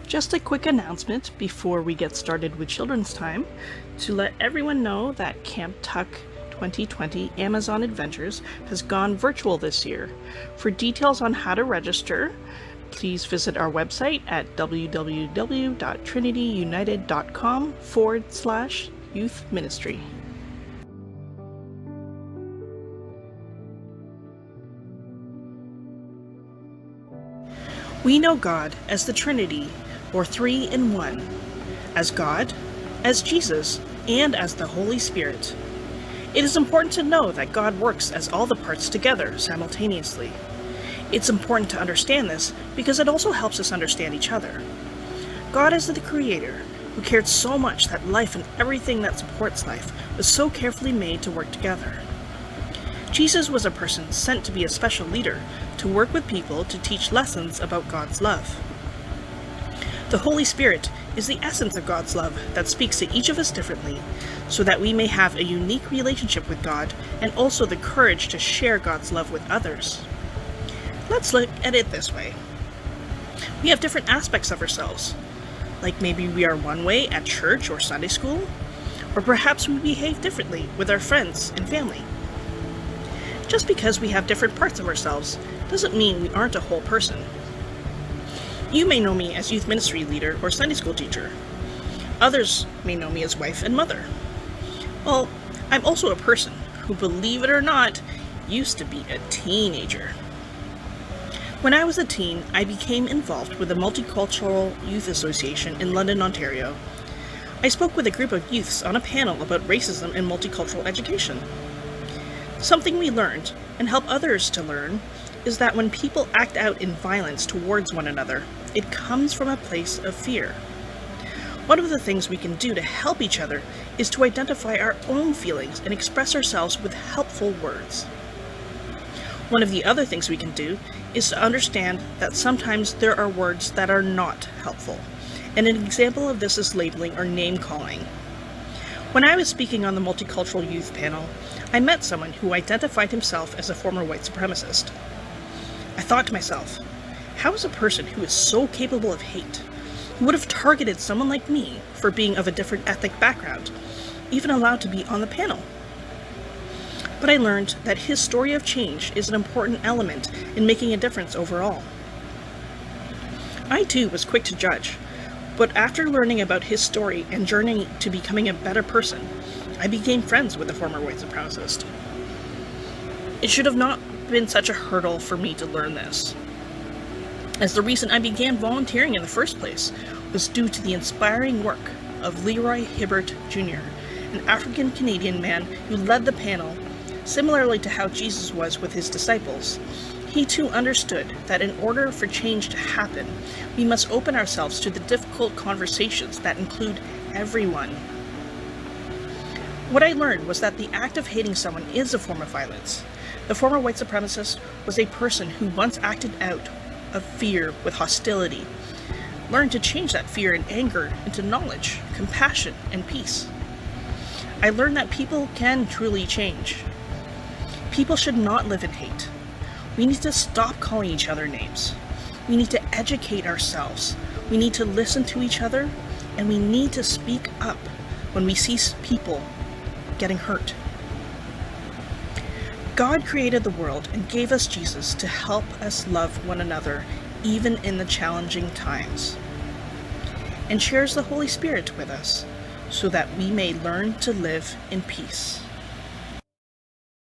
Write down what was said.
Just a quick announcement before we get started with Children's Time to let everyone know that Camp Tuck 2020 Amazon Adventures has gone virtual this year. For details on how to register, please visit our website at www.trinityunited.com/youth ministry. We know God as the Trinity, or three in one, as God, as Jesus, and as the Holy Spirit. It is important to know that God works as all the parts together simultaneously. It's important to understand this because it also helps us understand each other. God is the Creator, who cared so much that life and everything that supports life was so carefully made to work together. Jesus was a person sent to be a special leader, to work with people to teach lessons about God's love. The Holy Spirit is the essence of God's love that speaks to each of us differently, so that we may have a unique relationship with God and also the courage to share God's love with others. Let's look at it this way. We have different aspects of ourselves, like maybe we are one way at church or Sunday school, or perhaps we behave differently with our friends and family. Just because we have different parts of ourselves doesn't mean we aren't a whole person. You may know me as youth ministry leader or Sunday school teacher. Others may know me as wife and mother. Well, I'm also a person who, believe it or not, used to be a teenager. When I was a teen, I became involved with the Multicultural Youth Association in London, Ontario. I spoke with a group of youths on a panel about racism and multicultural education. Something we learned, and help others to learn, is that when people act out in violence towards one another, it comes from a place of fear. One of the things we can do to help each other is to identify our own feelings and express ourselves with helpful words. One of the other things we can do is to understand that sometimes there are words that are not helpful, and an example of this is labeling or name-calling. When I was speaking on the Multicultural Youth panel, I met someone who identified himself as a former white supremacist. I thought to myself, how is a person who is so capable of hate, who would have targeted someone like me for being of a different ethnic background, even allowed to be on the panel? But I learned that his story of change is an important element in making a difference overall. I too was quick to judge, but after learning about his story and journeying to becoming a better person, I became friends with the former white supremacist. It should have not been such a hurdle for me to learn this, as the reason I began volunteering in the first place was due to the inspiring work of Leroy Hibbert Jr., an African-Canadian man who led the panel, similarly to how Jesus was with his disciples. He too understood that in order for change to happen, we must open ourselves to the difficult conversations that include everyone. What I learned was that the act of hating someone is a form of violence. The former white supremacist was a person who once acted out of fear with hostility, learned to change that fear and anger into knowledge, compassion, and peace. I learned that people can truly change. People should not live in hate. We need to stop calling each other names. We need to educate ourselves. We need to listen to each other, and we need to speak up when we see people getting hurt. God created the world and gave us Jesus to help us love one another even in the challenging times, and shares the Holy Spirit with us so that we may learn to live in peace.